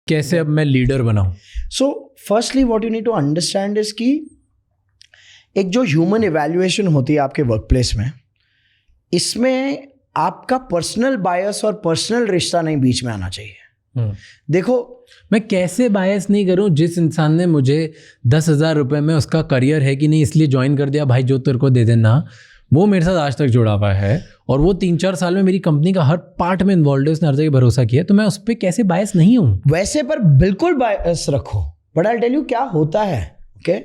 कैसे अब मैं लीडर बनाऊं? So firstly what you need to understand is कि एक जो ह्यूमन इवैल्यूएशन होती है आपके वर्क प्लेस में, इसमें आपका पर्सनल बायस और पर्सनल रिश्ता नहीं बीच में आना चाहिए। देखो, मैं कैसे बायस नहीं करूं? जिस इंसान ने मुझे 10,000 रुपये में उसका करियर है कि नहीं इसलिए ज्वाइन कर दिया, भाई जो तेरे को दे देना, वो मेरे साथ आज तक जुड़ा हुआ है और वो 3-4 साल में मेरी कंपनी का हर पार्ट में इन्वॉल्व है, उसने हर जगह भरोसा किया, तो मैं उस पर कैसे बायस नहीं हूँ? वैसे पर बिल्कुल बायस रखो, बट आई टेल यू क्या होता है। ओके,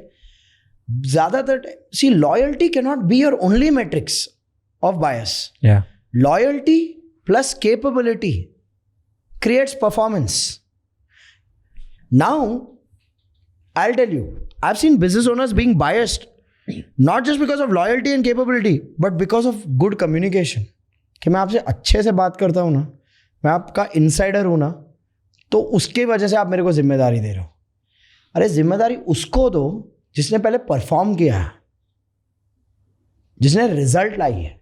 ज्यादातर see loyalty can not be your only matrix of bias. Loyalty plus capability creates performance. Now, I'll tell you, I've seen business owners being biased, not just because of loyalty and capability, but because of good communication. कि मैं आपसे अच्छे से बात करता हूँ ना, मैं आपका इंसाइडर हूँ ना, तो उसके वजह से आप मेरे को जिम्मेदारी दे रहे हो। अरे जिम्मेदारी उसको दो जिसने पहले परफॉर्म किया है, जिसने रिजल्ट लाई है।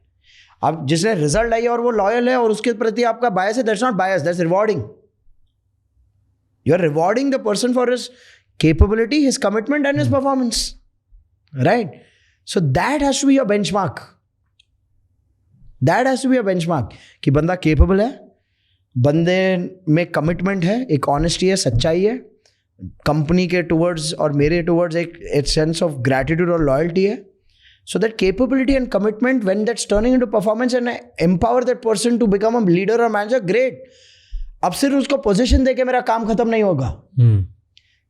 अब जिसने रिजल्ट लाई है और वो लॉयल है और उसके प्रति आपका बायस है, that's not bias, that's rewarding. You are rewarding the person for his capability, his commitment and his performance, right? So that has to be your benchmark. That has to be your benchmark कि बंदा capable है, बंदे में commitment है, एक honesty है, सच्चाई है, कंपनी के टुवर्ड्स और मेरे टुवर्ड्स एक सेंस ऑफ ग्रैटिट्यूड और लॉयल्टी है। So that capability and commitment, when that's turning into performance and empower that person to become a leader or manager, great. अब सिर्फ उसको पोजीशन देके मेरा काम खत्म नहीं होगा।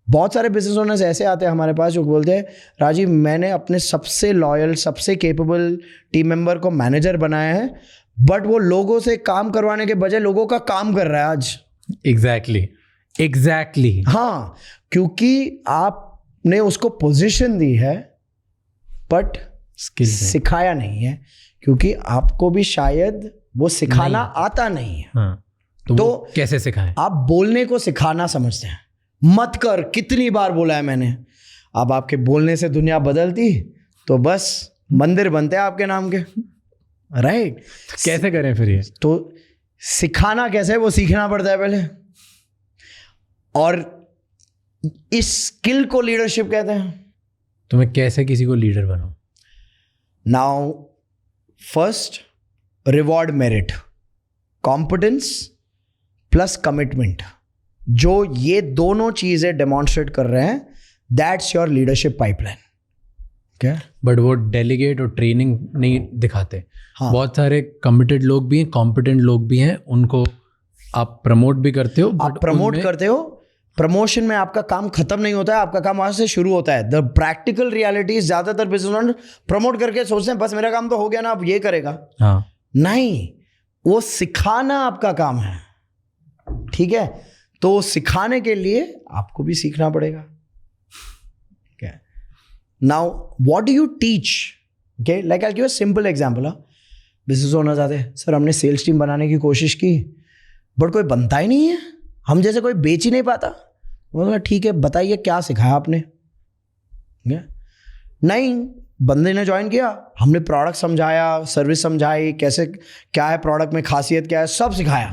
बहुत सारे बिजनेस ओनर्स ऐसे आते हैं हमारे पास जो बोलते हैं, राजीव मैंने अपने सबसे लॉयल, सबसे कैपेबल टीम मेंबर को मैनेजर बनाया है, बट वो लोगों से काम करवाने के बजाय लोगों का काम कर रहा है आज। एग्जैक्टली हाँ, क्योंकि आपने उसको पोजीशन दी है बट सिखाया नहीं है, क्योंकि आपको भी शायद वो सिखाना आता नहीं है। हाँ, तो कैसे सिखाएं? आप बोलने को सिखाना समझते हैं, मत कर, कितनी बार बोला है मैंने। अब आपके बोलने से दुनिया बदलती तो बस मंदिर बनते हैं आपके नाम के, राइट? कैसे करें फिर ये? तो सिखाना कैसे है वो सीखना पड़ता है पहले, और इस स्किल को लीडरशिप कहते हैं। तो मैं कैसे किसी को लीडर बनाऊं? Now, first, reward merit, competence plus commitment. जो ये दोनों चीजें डेमॉन्स्ट्रेट कर रहे हैं, that's your leadership pipeline. क्या? बट वो डेलीगेट और ट्रेनिंग नहीं दिखाते। हाँ. बहुत सारे कमिटेड लोग भी हैं, कॉम्पिटेंट लोग भी हैं, उनको आप प्रमोट भी करते हो। आप प्रमोट करते हो, प्रमोशन में आपका काम खत्म नहीं होता है, आपका काम वहां से शुरू होता है। द प्रैक्टिकल रियलिटी, ज्यादातर बिजनेस ओनर प्रमोट करके सोचते हैं बस मेरा काम तो हो गया ना, अब ये करेगा। हाँ। नहीं, वो सिखाना आपका काम है, ठीक है? तो सिखाने के लिए आपको भी सीखना पड़ेगा। Now what do you teach? Okay, like I give a simple example. Business owners आते हैं, सर हमने सेल्स टीम बनाने की कोशिश की बट कोई बनता ही नहीं है, हम जैसे कोई बेच ही नहीं पाता। बोला ठीक है, बताइए क्या सिखाया आपने? नहीं, बंदे ने ज्वाइन किया, हमने प्रोडक्ट समझाया, सर्विस समझाई, कैसे क्या है प्रोडक्ट में, खासियत क्या है, सब सिखाया।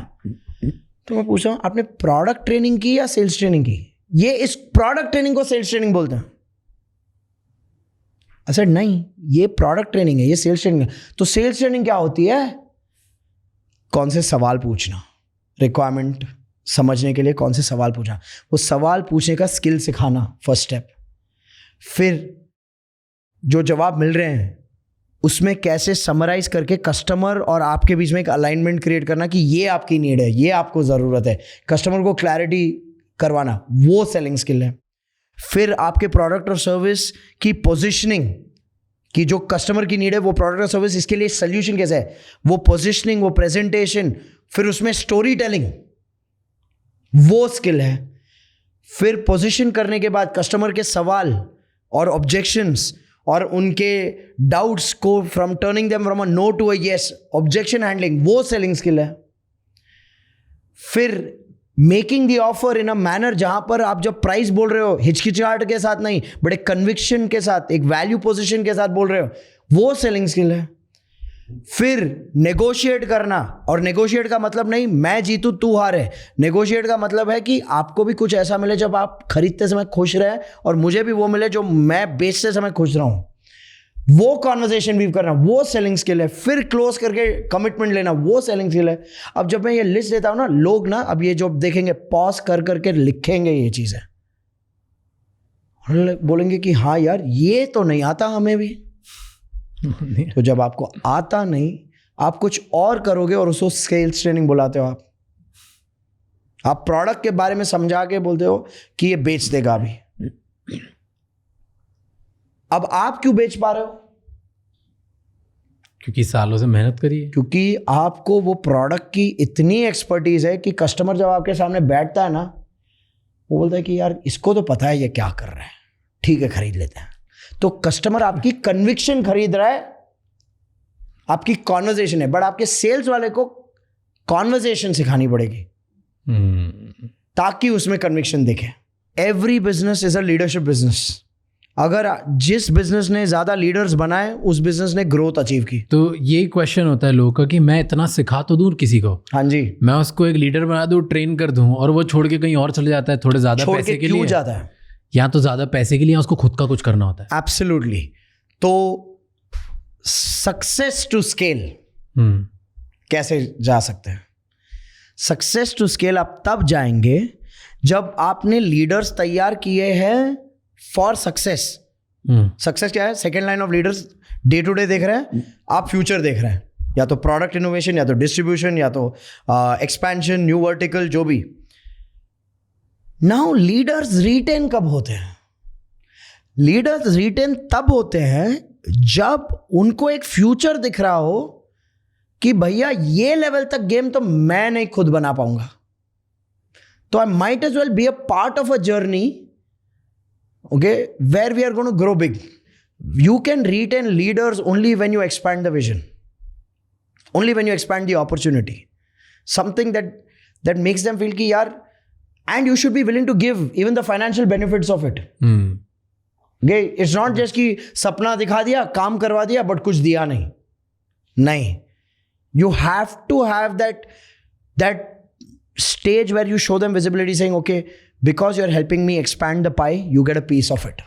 तो मैं पूछ रहा हूँ आपने प्रोडक्ट ट्रेनिंग की या सेल्स ट्रेनिंग की? ये इस प्रोडक्ट ट्रेनिंग को सेल्स ट्रेनिंग बोलते हैं। अच्छा नहीं, ये प्रोडक्ट ट्रेनिंग है, ये सेल्स ट्रेनिंग है। तो सेल्स ट्रेनिंग क्या होती है? कौन से सवाल पूछना, रिक्वायरमेंट समझने के लिए कौन से सवाल पूछना, वो सवाल पूछने का स्किल सिखाना, फर्स्ट स्टेप। फिर जो जवाब मिल रहे हैं उसमें कैसे समराइज करके कस्टमर और आपके बीच में एक अलाइनमेंट क्रिएट करना कि ये आपकी नीड है, ये आपको ज़रूरत है, कस्टमर को क्लैरिटी करवाना, वो सेलिंग स्किल है। फिर आपके प्रोडक्ट और सर्विस की पोजिशनिंग, कि जो कस्टमर की नीड है वो प्रोडक्ट और सर्विस, इसके लिए सोल्यूशन कैसे है, वो पोजिशनिंग, वो प्रेजेंटेशन, फिर उसमें स्टोरी टेलिंग, वो स्किल है। फिर पोजीशन करने के बाद कस्टमर के सवाल और ऑब्जेक्शंस और उनके डाउट्स को from turning them from a no to a yes, objection handling, वो सेलिंग स्किल है। फिर making the offer in a manner जहां पर आप जब प्राइस बोल रहे हो हिचकिचाहट के साथ नहीं, बट एक कन्विक्शन के साथ, एक वैल्यू पोजीशन के साथ बोल रहे हो, वो सेलिंग स्किल है। फिर नेगोशिएट करना, और नेगोशिएट का मतलब नहीं मैं जीतू तू हारे, नेगोशिएट का मतलब है कि आपको भी कुछ ऐसा मिले जब आप खरीदते समय खुश रहे और मुझे भी वो मिले जो मैं बेचते समय खुश रहा हूं। वो कॉन्वर्सेशन वीव करना, वो सेलिंग स्किल है। फिर क्लोज करके कमिटमेंट लेना, वो सेलिंग स्किल है। अब जब मैं ये लिस्ट देता हूं ना, लोग ना अब ये जो देखेंगे पॉज कर करके लिखेंगे ये चीजें, बोलेंगे कि हाँ यार ये तो नहीं आता हमें भी। तो जब आपको आता नहीं, आप कुछ और करोगे और उसको सेल्स ट्रेनिंग बुलाते हो। आप प्रोडक्ट के बारे में समझा के बोलते हो कि ये बेच देगा अभी। अब आप क्यों बेच पा रहे हो? क्योंकि सालों से मेहनत करी है। क्योंकि आपको वो प्रोडक्ट की इतनी एक्सपर्टीज है कि कस्टमर जब आपके सामने बैठता है ना, वो बोलता है कि यार इसको तो पता है ये क्या कर रहा है, ठीक है खरीद लेते हैं। तो कस्टमर आपकी कन्विक्शन खरीद रहा है, आपकी कॉन्वर्जेशन है। बट आपके सेल्स वाले को कॉन्वर्जेशन सिखानी पड़ेगी ताकि उसमें कन्विक्शन दिखे। Every business is a leadership business. अगर जिस बिजनेस ने ज्यादा लीडर्स बनाए उस बिजनेस ने ग्रोथ अचीव की। तो यही क्वेश्चन होता है लोगों का कि मैं इतना सिखा तो दूं किसी को, हाँ जी, मैं उसको एक लीडर बना दूं, ट्रेन कर दूं, और वो छोड़ के कहीं और चले जाता है थोड़े ज्यादा पैसे के लिए। क्यों जाता है? या तो ज्यादा पैसे के लिए, उसको खुद का कुछ करना होता है। एब्सोल्युटली। तो सक्सेस टू स्केल कैसे जा सकते हैं? सक्सेस टू स्केल आप तब जाएंगे जब आपने लीडर्स तैयार किए हैं फॉर सक्सेस। सक्सेस क्या है? Second line of leaders day to day देख रहे हैं, आप फ्यूचर देख रहे हैं, या तो प्रोडक्ट इनोवेशन, या तो डिस्ट्रीब्यूशन, या तो एक्सपेंशन, न्यू वर्टिकल, जो भी। नाउ लीडर्स रिटेन कब होते हैं? लीडर्स रिटेन तब होते हैं जब उनको एक फ्यूचर दिख रहा हो कि भैया ये लेवल तक गेम तो मैं नहीं खुद बना पाऊंगा, तो I might as well be a part of a journey, okay, where we are going to grow big. You can retain leaders only when you expand the vision, only when you expand the opportunity, something that makes them feel ki yaar, and you should be willing to give even the financial benefits of it. Okay, it's not just कि सपना दिखा दिया, काम करवा दिया, but कुछ दिया नहीं। You have to have that stage where you show them visibility, saying okay, because you're helping me expand the pie, you get a piece of it.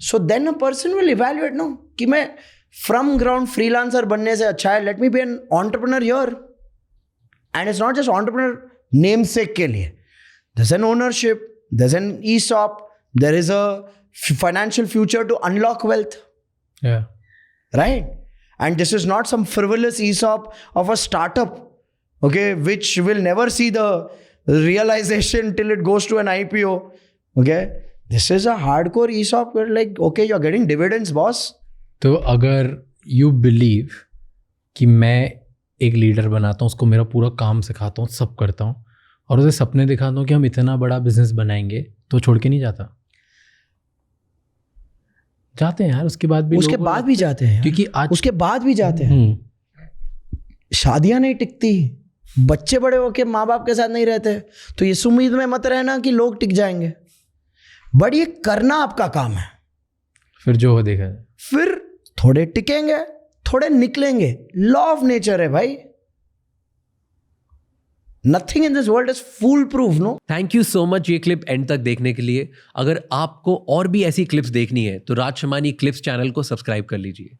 So then a person will evaluate, no, कि मैं from ground freelancer बनने से अच्छा है, let me be an entrepreneur here. And it's not just entrepreneur namesake के लिए. There's an ownership, there's an ESOP, there is a financial future to unlock wealth. Yeah. Right? And this is not some frivolous ESOP of a startup, okay, which will never see the realization till it goes to an IPO. Okay, this is a hardcore ESOP where like, okay, you're getting dividends, boss. तो अगर you believe कि मैं एक leader बनाता हूँ, उसको मेरा पूरा काम सिखाता हूँ, सब करता हूँ, और उसे सपने दिखाता हूँ कि हम इतना बड़ा बिजनेस बनाएंगे, तो छोड़ के नहीं जाता। जाते हैं यार, उसके बाद भी जाते हैं, क्योंकि आज उसके बाद भी जाते हैं। शादियां नहीं टिकती, बच्चे बड़े होके माँ बाप के साथ नहीं रहते, तो इस उम्मीद में मत रहना कि लोग टिक जाएंगे। बट ये करना आपका काम है। फिर जो हो देखा, फिर थोड़े टिकेंगे, थोड़े निकलेंगे, लॉ ऑफ नेचर है भाई। Nothing in this world is foolproof, no. Thank you so much ये क्लिप एंड तक देखने के लिए। अगर आपको और भी ऐसी क्लिप्स देखनी है तो राज शमानी क्लिप्स चैनल को सब्सक्राइब कर लीजिए।